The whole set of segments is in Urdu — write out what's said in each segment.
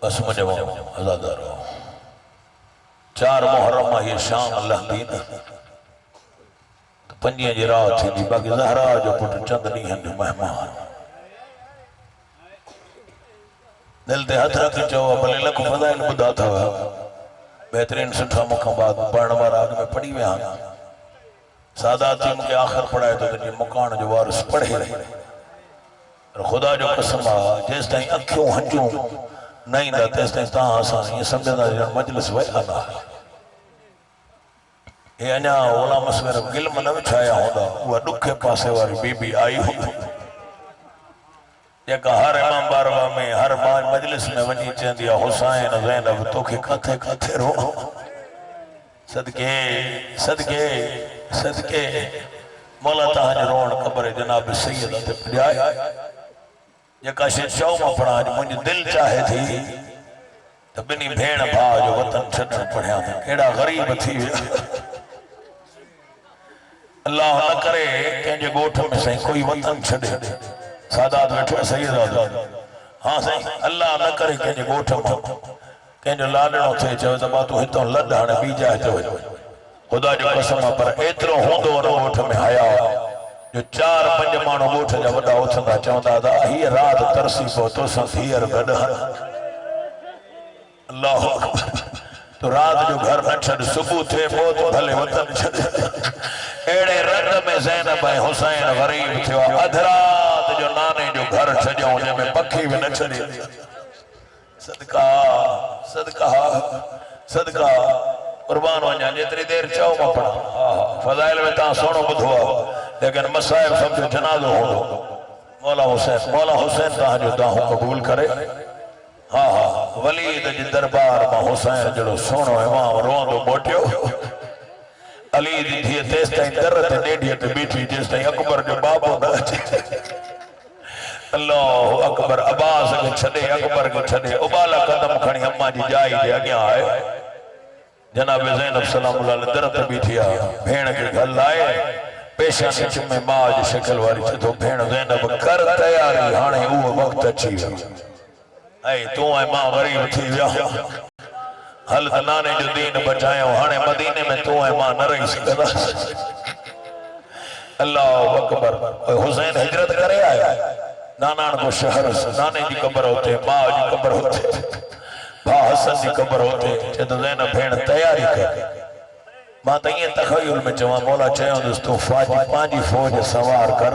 بس مجھے آزادہ رہو 4 محرم یہ شام اللہ دین پنجیاں جی رات تھی باقی زہرا جو پٹ چند نہیں ہیں جو مہمان دل تے ہتھ رکھ چاہو بلے لکھ فضائل بدا تھا بہترین سٹھا مقامات پڑھنے والا آگ میں پڑھی ہوئے آنا سادات ان کے آخر پڑھائے تو کہ مکان جو وارث پڑھے رہے اور خدا جو قسم جس تائیں اکھیوں ہنجوں نہیں دا تیس تائیں تاں آسان یہ سمجھنا جنہاں مجلس وے آنا ہے یہ انہا اولا مسئلہ گلم نہ چھایا ہوندہ وہ دکھے پاسے واری بی بی آئی ہوندہ یہ کہا ہر امام بارگاہ میں ہر مجلس میں ونی چند یا حسین زینب تو کہ کھتے کھتے رو صدقے صدقے صدقے مولا تاہج رون قبر جناب سیدہ تے پجائے یہ کاشے چاؤں پڑھا جو مجھے دل چاہے تھی تو بنی بھیڑ بھا جو وطن چھڑن پڑھیا تھا کیڑا غریب تھی اللہ نہ کرے کہ جو گوٹھ میں سے کوئی وطن چھڑے سادات بیٹھے سیدہ ہاں سہی اللہ نہ کرے کہ جو گوٹھ میں کہ جو لادنوں تھے چاہے تو باتو ہتوں لڑھانے بی جائے چاہے خدا جو قسمہ پر ایترو ہوندو انہوں گوٹھ میں حیاء جو 4-5 مانو گوٹھ جا وڈا اتھندا چاہتا دا ہی رات ترسی کو تو سنتھیر گڑھن اللہ اکبر تو رات جو گھر نہ چھڑ صبح تھے بہت بھلے وطن چھڑ ایڑے رد میں زینب حسین غریب تھے ادھرات جو نانے جو گھر چھجاؤں جے میں پکھی بھی نہ چھڑی صدقہ صدقہ صدقہ قربان ونجا جتری دیر چاہو میں پڑھا فضائل میں تاں سونو بدھوا لیکن مسائب سمجھو جنازو ہو مولا حسین تاں جو داہوں قبول کرے ہاں ہاں ولید جی دربار میں حسین جڑو سونو امام روندو موٹیو علی دی دھیے تیس تائیں درت نیڈیت بیٹھی جس تائیں اکبر جو بابو نہ چھے اللہ اکبر عباس کو چھڑے اکبر کو چھڑے ابالا قدم کھڑی ہمیں جی جائی دے اگیاں آئے جناب زینب سلام اللہ علیہ درت بیٹھیا بھین کے گھر لائے پیشہ سے چمیں ماج شکل واری چھتو بھین زینب کر تیاری ہانے اوہ وقت اچھی اے تو اے ماں غریب تھی ویا حل دنانے جو دین بچائے ہانے مدینے میں تو اے ماں نہ رہی سکتا اللہ اکبر حسین ہجرت کرے آیا نانان کو شہر نانے جی قبر ہوتے ماں جی قبر ہوتے بھا حسن جی قبر ہوتے چھت زینب بھین تیاری کر ماں تا یہ تخیل میں چوہاں مولا چاہیوں دوستو پانچی فوج سوار کر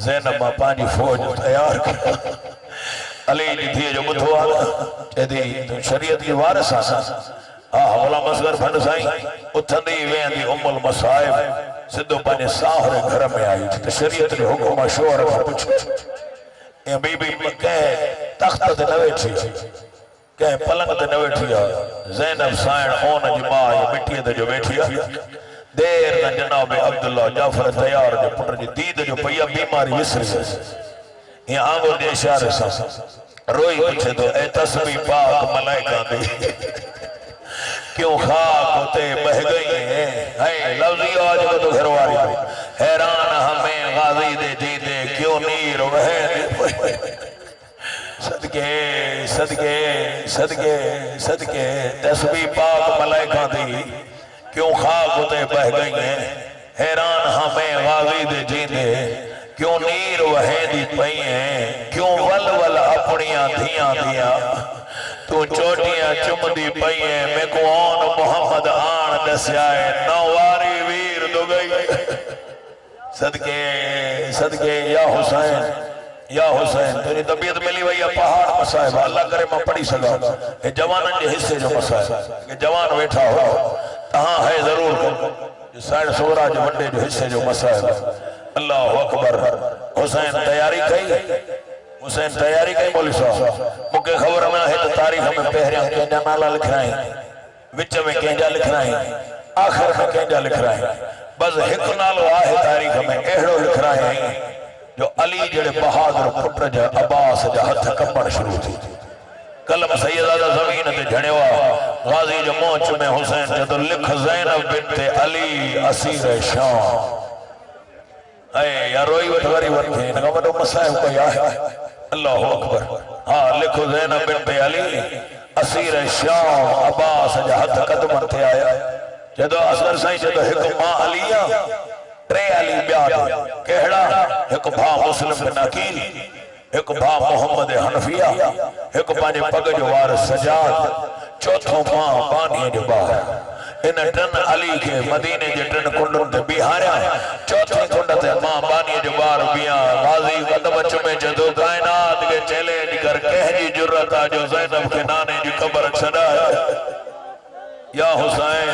زینب ماں پانچی فوج تیار کر علی جی تھی جو بدھو آگا چہدی شریعت کی وارث آسا مولا مسگر بھنڈ سائیں اتھندی وین دی المصائب صدو پانے ساہرے گھر میں آئی تھی شریعت نے حکمہ شور کر پچھو یہ بی بی کہے تخت دے نوے تھی کہے پلنگ دے نوے تھی زینب سائن اون جماع یہ مٹی دے جو بیٹھیا دیر نہ جناب عبداللہ جعفر تیار جو پٹر جی دید جو پیا بیماری وسری ہے یہ آنگو دے اشارے سا روئی پچھے تو اے تسبیح پاک ملائکہ دے کیوں خاک ہوتے بہ گئی ہیں لفظی آج کو تو گھرواری دے حیران ہمیں غازی دے جی دے کیوں نیر وہے صدقے صدقے صدقے صدقے تسبیح پاک ملائکہ دی کیوں خاک ہوتے بہ گئی ہیں حیران ہمیں غازی دے جی دے کیوں نیر وہیں دی پئی ہیں کیوں ول ول اپنیاں دھیاں دیا تو چوٹیاں چم دی پئی ہیں میں کو آن محمد آن دسیائے نواری ویر دو گئی صدقے صدقے یا حسین تیری طبیعت ملی وئی پہاڑ مسائب اللہ کرے میں پڑھی سکا یہ جوانن جے حصے جو مسائب یہ جوان بیٹھا ہو تہاں ہے ضرور کر سائن سورا جو وڈے جو حصے جو مسائب اللہ اکبر حسین تیاری کئی بولی صاحب مکہ خبر میں ہے تو تاریخ میں پہریاں کینجا نالا لکھ رہے ہیں وچ میں کینجا لکھ رہے ہیں آخر میں کینجا لکھ رہے ہیں بس ایک نالو آئے تاریخ میں اہڑو لکھ رہے ہیں جو علی جڑے بہادر پٹر جا عباس جا ہتھ کپڑ شروع تھی کلم سیدہ زمین تے جھڑیوا غازی جو موچ میں حسین جدو لکھ زینب بنت علی اسیر شام اے یا روئی وٹواری ورکھیں نگا وڈو مسائب کوئی آئے اللہ اکبر ہاں لکھو زینب بنت علی اسیر شام عباس جا ہتھ قدمن تھے آیا جدو اصغر سائیں جدو ایک ماں علیہ ٹرے علی بیاد کہڑا ایک بھا مسلم بن عقیل ایک بھا محمد حنفیہ ایک پانچ پگ جو وارث سجاد چوتھوں ماں بانی جو باہر ان ٹن علی کے مدینے جے ٹن کنڈن تے بیہاریا چوتھی کنڈ تے ماں بانی جو بار بیاں غازی قدم چمے جدو کائنات کے چیلنج کر کہجی جرت آ جو زینب کے نانے جو قبر چھڑا یا حسین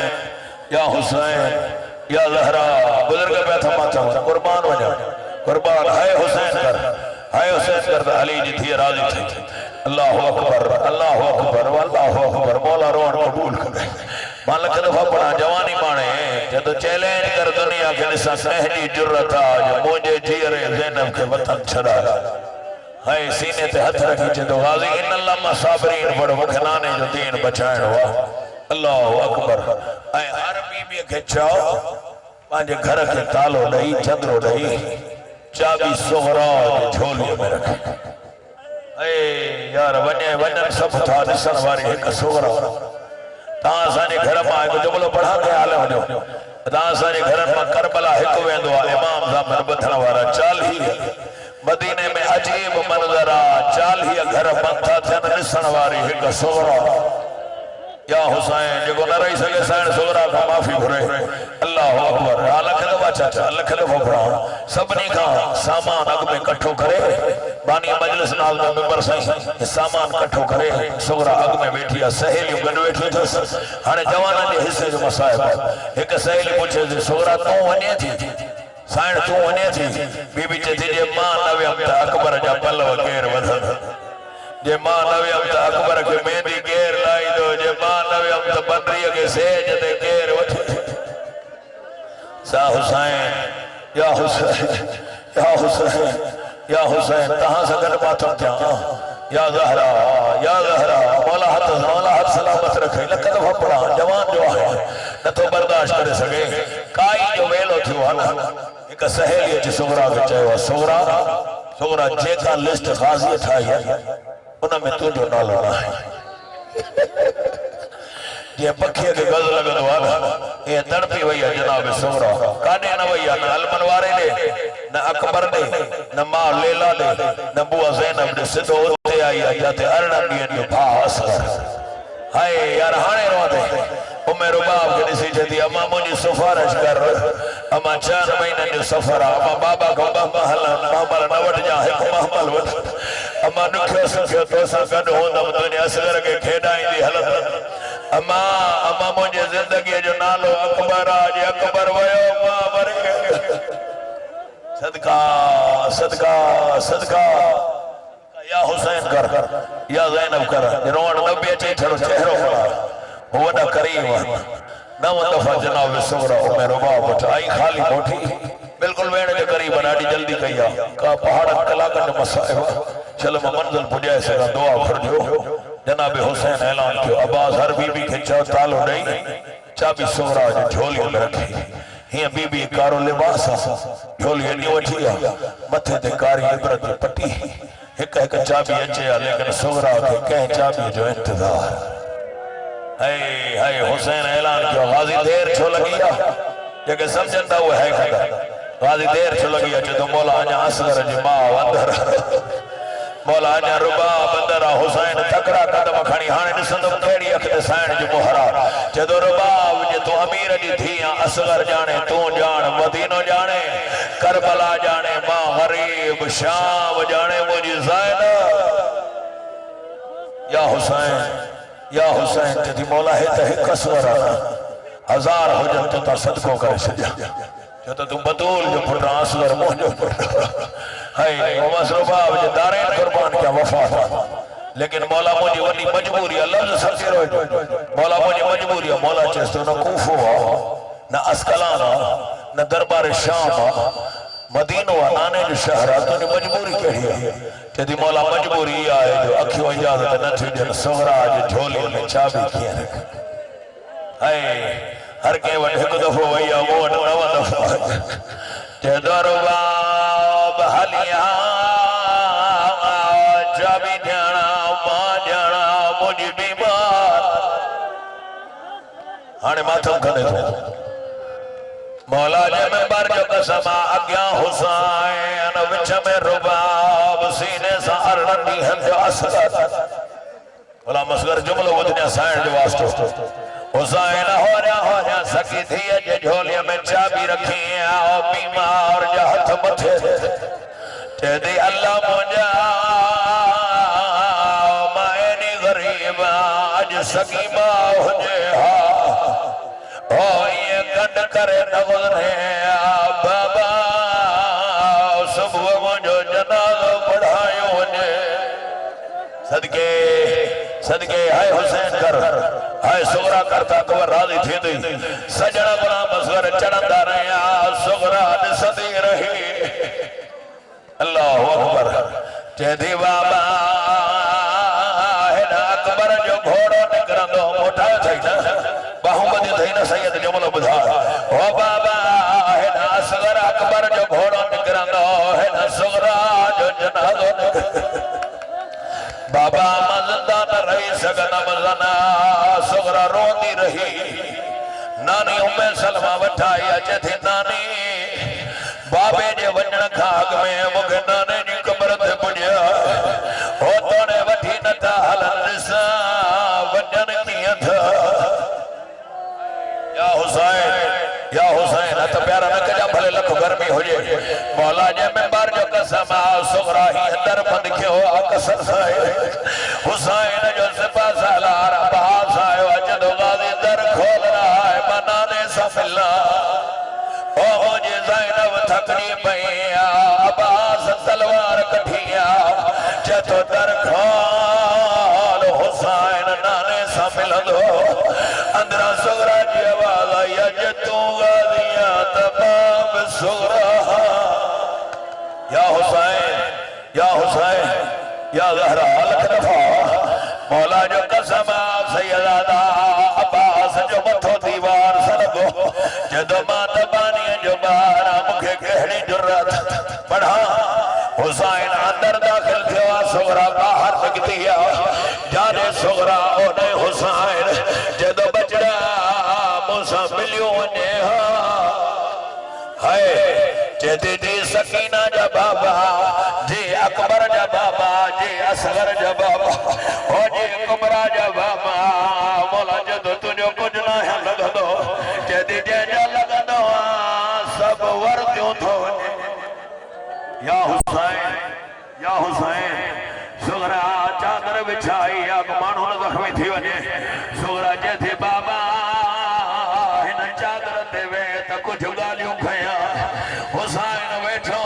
یا حسین یا زہرا بزرگ پہ تھما چاہتا قربان وجہ قربان ہے حسین کر ہے حسین کر علی جی تھی راضی تھی اللہ اکبر اللہ اکبر واللہ اکبر مولا روحان قبول کرے مالک دفعہ پڑھا جوانی بانے جدو چیلنج کر دنیا کے نسا سہجی جرت آج مجھے جیر زینب کے وطن چھڑا ہے سینے تے ہتھ رکھی جدو غازی ان اللہ صابرین بڑھ مکھنانے جو دین بچائن ہوا اللہ اکبر اے ہر بی بی کے چاو پانچے گھر کے تالو ڈئی چندرو ڈئی چابی سغرا جھولی میں رکھا اے یار ونن سب تھا نسن واری ایک سغرا تاں سانے گھر میں آئے کو جملو پڑھا کے عالم جو تاں سانے گھر میں کربلا ایک ویندو امام زامن بتھنا وارا چال ہی مدینے میں عجیب منظرہ چال ہی گھر بنتا تھا نسن واری ایک سغرا یا حسین جو نہ رہی سکے سین سغرا کا معافی بھرے اللہ اکبر اللہ کھلو چاچا اللہ کھلو بھرا سبنی کا سامان اگ میں کٹھو کرے بانی مجلس ناز میں ممبر سائیں سامان کٹھو کرے سغرا اگ میں بیٹھیا سہیلیوں گنڈ بیٹھو تھا ہانے جوانا جے حصے جو مسائب ایک سہیلی پوچھے تھے سغرا تو ونی تھی سائن تو ونی تھی بی بی چیتی جے ماں نوی امتا اکبر جا پلو گیر ودھن جے ماں نوی امتا اکبر کے مہندی گیر لائی دو جے ماں نوی امتا بندری کے سیج دے گیر ودھن سا حسین یا حسین یا حسین یا حسین تہاں سے گھر باتوں کیا یا زہرا مولا حد سلامت رکھے لکھا دفعہ پڑھا جوان جو آئے نہ تو برداشت کرے سکے کائی جو ویلو تھی وانا ایک سہیلی ہے جی سغرا کے چاہے سغرا جے کا لسٹ غازی اٹھائی ہے انہوں میں تو جو نہ لڑا ہے یہ پکھے کے گز لگن والا یہ تڑپی ہوئی ہے جناب سغرا کانے نہ ہوئی ہے نہ المنوارے لے نہ اکبر نے نہ ماں لیلا نے نہ بوا زینب نے صدو ہوتے آئی ہے جاتے ارنم دین جو بھا اصغر ہائے یار ہانے رو دے امیر رباب کے نسی جدی اما مجھے سفارش کر اما 4 مہینہ جو سفر اما بابا کو محمل نوٹ جا ہے محمل وٹ اما نکھو سکھو تو سکن ہوندم دنیا اصغر کے کھیڑائیں دی حلت اما مجھے زندگی جو نالو اکبر آج اکبر ویو ماں مرے صدقہ صدقہ صدقہ یا حسین کر یا زینب کر جنوان نبی اچھے چھڑو چہرو پڑا وہ نہ کریم نو دفعہ جناب سغرا امیر رباب اٹھا آئی خالی موٹی بالکل وینے کے قریب اناڈی جلدی کہیا کہا پہاڑا کلاکن مسائبہ چلو میں منزل پجائے سے دعا کر جو جناب حسین اعلان کیو عباس ہر بی بی کے چاہ تالو نہیں چابی سغرا جو جھولی میں رکھی ہی بی بی کارو لباسا جھولی نہیں وٹھیا متھے دے کاری عبرت پٹی ایک چابی اچھے لیکن سغرا کے کہیں چابی جو انتظار ہے حسین اعلان کیا غازی دیر چھو لگیا جگہ سمجھندہ وہ ہے کھڑا غازی دیر چھو لگیا چھو مولا آنیا اصغر جماع اندر مولا آنیا رباب اندر حسین تکڑا قدم کھڑی ہانے نسندم کھیڑی اکھتے سائن جو محرا جدو رباب جے تو امیر جی تھیاں اصغر جانے تو جان مدینو جانے کربلا جانے ماں غریب شام جانے مجھے زائنہ یا حسین جدی مولا ہے تہی قصور آنا 1000 ہو جن تو تا صدقوں کرے سجا جو تو بدول جو پھر اصغر موجو پھر ہے ومس رباب جو دارین قربان کیا وفات لیکن مولا مجھے ونی مجبوری لفظ سکر ہوئی مولا مجھے مجبوری مولا چیستو نہ کوفو نہ اسکلانا نہ دربار شام مدینو آنے جو شہرہ تو نے مجبوری کہی ہے جدی مولا مجبوری آئے جو اکھیوں اجازت نہ تھی جن سغرا جو جھولی میں چابی کیا رکھ ہر کے وٹ ایک دفعہ ویا وہ نو دفعہ جدو رباب حلیاں مجھے بیمار ہانے ماتھم کھنے تھے مولا جے ممبر جو قسمہ اگیا حسین وچ میں رباب سینے سا ارنی ہے جو اسد بلا مسگر جملہ وہ دنیا سائن جو واسطو حسین ہو رہا سکی تھی جے جھولیا میں چابی رکھی آؤ بیمار جو ہتھ متھے چہ دی اللہ مجھا مائنی غریب آج سکی ماں ہو جے یہ گھٹ کرے نگزرے بابا صبح مجھو جناز پڑھائیوں نے صدقے ہائے حسین کر ہائے سغرا کرتا کور راضی تھی دی سجڑا بنا مصغر چڑھندا رہیا سغرا نسدی رہی اللہ اکبر چہدی بابا ہے اکبر جو گھوڑوں نکرن دو موٹا تھی نا باہوں بدی تھی نا سید جملہ بدھا او بابا ہے نا اصغر اکبر جو گھوڑوں نکرن دو ہے نا سغرا جو جنازوں نکرن بابا مزدہ نہ رہی سگنا مزنا سغرا روندی رہی نانی سلمہ وٹھائی اچھے تھی نانی بابے جے ونجن کھاگ میں مگے نانے جی قبر تے پڑیا او تونے وٹھی نتا حلن رسا ونجن کیا تھا یا حسین تا پیارا نہ کجا بھلے لکھ گرمی ہو جے مولا جے ممبر جو قسم سغرا ہی اندر بند کیوں آکسر سائے حسین جو سپا سالار باس آئے وجد غازی در کھول رہا ہے بنانے سا ملنا او مجھے زینب تھکڑی پہیا عباس تلوار کٹھیا جتو در کھول حسین نانے سا مل دو اندرہ سغرا جی آواز آئی جتو غازیاں تباب سغرا یا حسین یا زہرہ لکھ دفعہ مولا جو قسم سیدادہ عباس جو متھو دیوار سلگو جدو مات بانی جو بارا مکھے گہڑی جرات پڑھا حسین اندر داخل تھیا سغرا باہر نکتیا جانے سغرا اونے حسین جدو بچڑا موسیٰ ملیوں نے ہائے جدی دی سکینہ جا بابا جی اکبر جا بابا جی اصغر جا بابا او جی کبرا جا بابا مولا جدو تجھو کجنا ہے لگ دو جدی جے جا لگ دو سب وردیوں تھو یا حسین سغرا چادر بچھائی اکمانوں نے زخمی تھی وجہ سغرا جے تھی بابا ہن چادر دے وے تا کچھ گالیوں کھیا حسین بیٹھو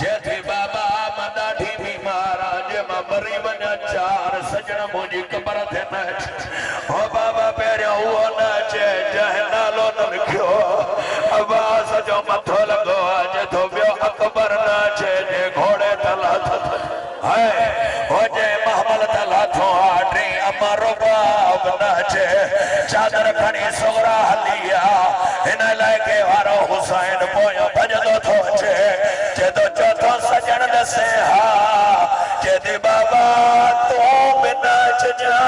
جے تھی بابا مداڑھی بیمارا جے مری بنا چار سجن مجھے قبر تھے نچ او بابا پیرے ہوا نچے جہنالو نلکھو عباس جو متھو لگو جے تو بیو اکبر نچے جے گھوڑے تلا تھا او جے محمل تلا تھو آٹری امر باب نچے چادر کھنی سغرا حلیا ہنہ لائے کے وارو حسین پویا بجدو تھو چھے جے دو چوتھو سجن دسے جے دی بابا تو بنچ جا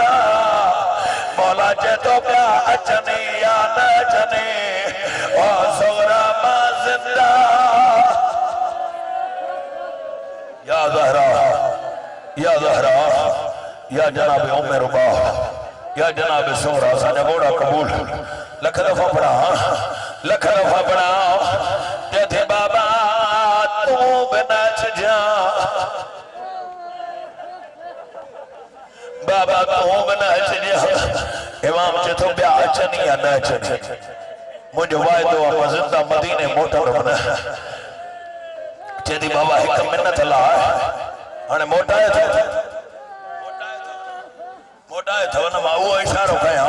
مولا جے تو کیا اچنی یا نچنی او سغرا ما زندہ یا زہرہ یا جناب عمر ربا یا جناب سغرا سانے بوڑا قبول لکھ دفعہ پڑھا جے تھے بابا تو بنچ جا بابا تو بنچ جا امام چے تو بیا اچنی یا نچنی مجھے وائدو اپا زندہ مدینے موٹا ربنا چے دی بابا ایک منت اللہ ہے ہانے موٹا ہے تھا ونما وہ اشارو کھایا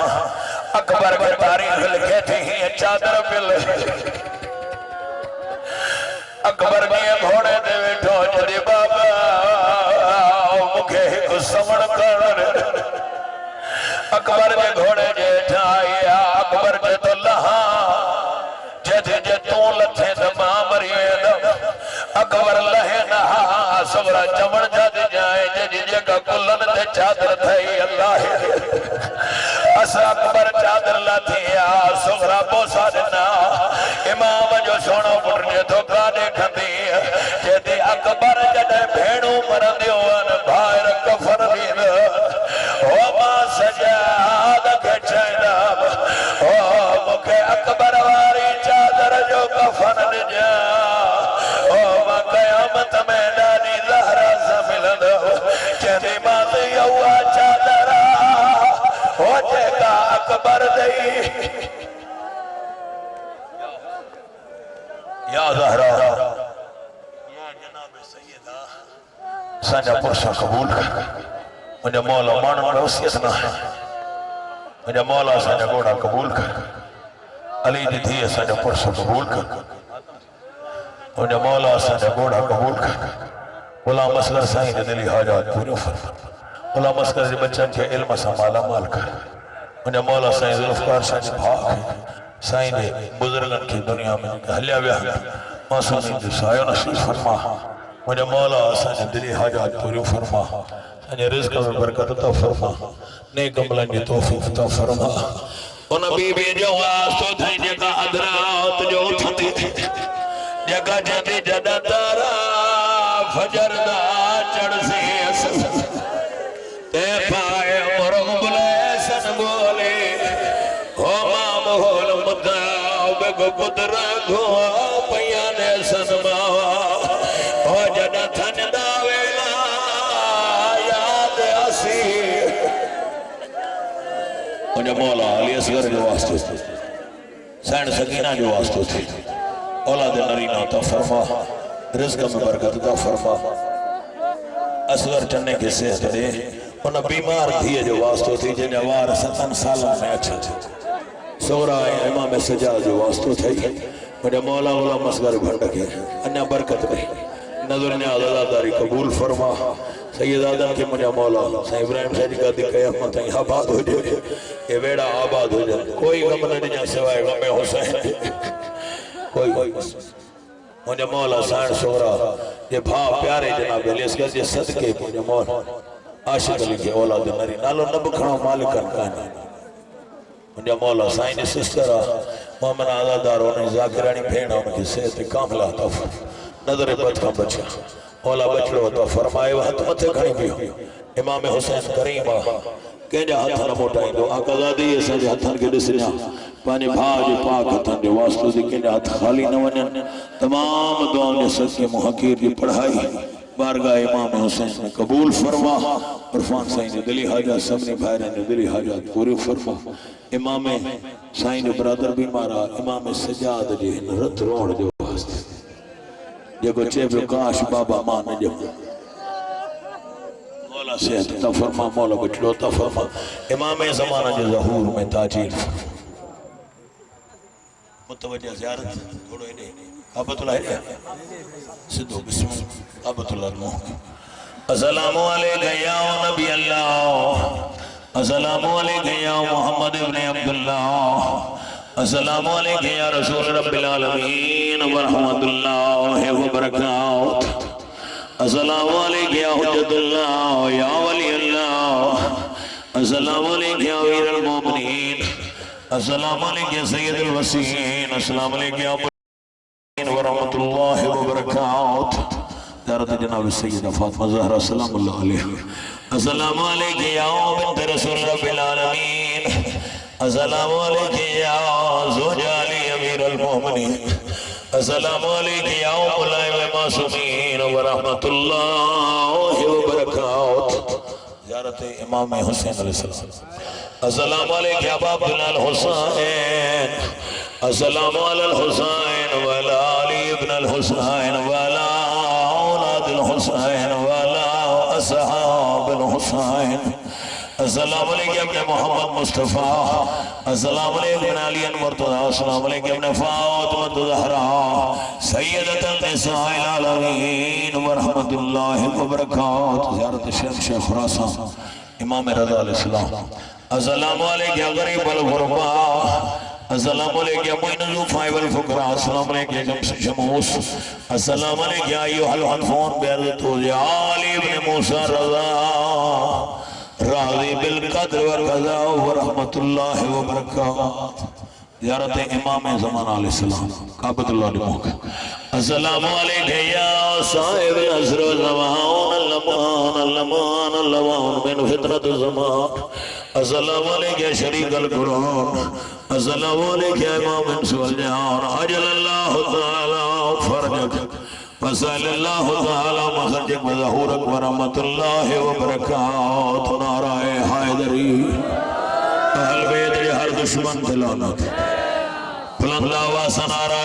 اکبر کے تاریخ لکھے تھی ہی چادر پل اکبر کے گھوڑے دے بیٹھو جدی بابا مکھے ایک سمن کر اکبر کے گھوڑے جے جائیا اکبر کے تو لہا جے تو لتھے دماں مریے دم اکبر لہے نہا سغرا چمڑ جا دی جائے جے کا کلن دے چادر تھئی اللہ اسا اکبر چادر لاتھیا سغرا بوسا دینا امام جو سونا پڑھنے تو کانے کھندی جیدی اکبر جڑے بھیڑوں مرندیوان بھائر کفر دین وما سجاد کے چینام مکے اکبر واری چادر جو کفن نجا وما قیامت میں ڈانی زہرہ سملدو جیدی ماضی یوا چادرہ ہو جے کا اکبر دئی یا زہرہ یا جناب سیدہ سانجا پرسا قبول کر مجھے مولا مانن میں وسیعت نہ ہے مجھے مولا سانجا گوڑا قبول کر علی دی تھی سانجا پرسا قبول کر مجھے مولا سانجا گوڑا قبول کر غلام اصغر سائیں نے دلی حاجات پوری فرما غلام اصغر سے بچن کے علم سے مالا مال کر مجھے مولا سائیں ذوالفقار سانجا بھاگ سائیں نے بزرگن کی دنیا میں حلیہ بیہ معصومی جو سایہ نصیب فرما مجھے مولا سانجا دلی حاجات پوری فرما سانجا رزق میں برکت عطا فرما نیک عملن کی توفیق عطا فرما ان بی بی جو آستو تھے جگہ ادرات جو تھتی جگہ جتی جدہ تارا فجر دا چڑھ سے اسم تے پائے مرغ بلے سن بولے ہوما محول مدعو بگو قدرہ گھوا پیانے سن ماوا ہو جدہ تھن داویلا یاد اسی مجھے مولا علی اصغر جو واسطو تھی سین سکینہ جو واسطو تھی اولاد نرینہ عطا فرما رزق میں برکت عطا فرما اصغر چننے کے صحت دے انہا بیمار تھی جو واسطو تھی جنہیں وار 7 سالہ میں اچھا تھی سورہ امام سجاد جو واسطو تھی مجھے مولا غلام اصغر بھنڈ کے انہا برکت میں نظر نیاز عزاداری قبول فرما سید آدم کے مجھے مولا سید ابراہیم سید کا دکھے احمد تھی آباد ہو جائے یہ بیڑا آباد ہو جائے کوئی غم نہیں سوائے غم حسین کوئی مجھے مولا سائن سورا یہ بھاؤ پیارے جناب علی اصغر یہ صدقے مجھے مولا عاشق علی کے اولاد نری نالو نبکھنوں مالکن کہنے مجھے مولا سائن سسٹرہ محمد آزادار انہیں ذاکرانی بھیڑا ان کی صحت کاملہ تفر نظر بد کا بچہ مولا بچڑو تو فرمائے وہ ہاتھ متے کھڑی بھی ہو امام حسین کریمہ کہنجا ہاتھاں موٹائیں دو آقا زادی یہ سنجا ہاتھاں کے دسنیا پانی بھاج پاک ہاتھاں جو واسطو دی کہنجا ہاتھ خالی نہ ونن تمام دعاؤں نے سچ کے محقیر کی پڑھائی بارگاہ امام حسین نے قبول فرما عرفان سائن نے دلی حاجات سبنی بھائرہ نے دلی حاجات پوری فرما امام سائن برادر بھی مارا امام سجاد جی رت روڑ جو واسطے جگو چیب کاش بابا مان جو مولا صحت تا فرما مولا بچڑو تا فرما امام زمانہ جو ظہور میں تاجیل فرما متوجہ زیارت تھوڑو ہی نہیں کعبۃ اللہ ہے صدو بسم اللہ کعبۃ اللہ المحکم السلام علیکہ یا نبی اللہ السلام علیکہ یا محمد ابن عبداللہ السلام علیکہ یا رسول رب العالمین ورحمت اللہ وبرکاتہ السلام علیکہ یا حجت اللہ یا ولی اللہ السلام علیکہ یا امیر المومنین السلام علیکہ یا سید الوسیین السلام علیکہ یا ورحمت اللہ وبرکاتہ زیارت جناب سیدہ فاطمہ زہرہ سلام اللہ علیہ السلام علیکہ یا بنت رسول رب العالمین السلام علیکہ یا زوج علی امیر المومنین السلام علیکہ یا ملائم معصومین ورحمت اللہ وبرکاتہ زیارت امام حسین علیہ السلام السلام علیکہ یا عبداللہ الحسین السلام علی الحسین وعلا علی ابن الحسین وعلا اولاد الحسین وعلا اصحاب الحسین السلام علیکم ابن محمد مصطفیٰ السلام علیکم علی مرتضی السلام علیکم ابن فاطمہ زہرا سیدۃ النساء العالمین ورحمت اللہ وبرکاتہ زیارت شیخ خراسان امام رضا علیہ السلام السلام علیکم غریب الغرباء السلام علیکم معین الضعفاء والفقراء السلام علیکم شموس السلام علیکم ایوہ الحنفون بیرد توزی علی ابن موسیٰ رضا راضی بالقدر والقضاء ورحمت اللہ وبرکاتہ زیارت امام زمان علیہ السلام قابط اللہ علیہ موقع السلام علیکہ یا صاحب عصر زمان اللمان اللمان اللمان من فطرت زمان السلام علیکہ شریک القرآن السلام علیکہ امام انسو الجہان عجل اللہ تعالی فرجک فصل اللہ تعالی مخرجک وظہورک ورحمت اللہ وبرکاتہ نعرہ حیدری اہل بیت ہر دشمن دلانت بلند آواز نعرہ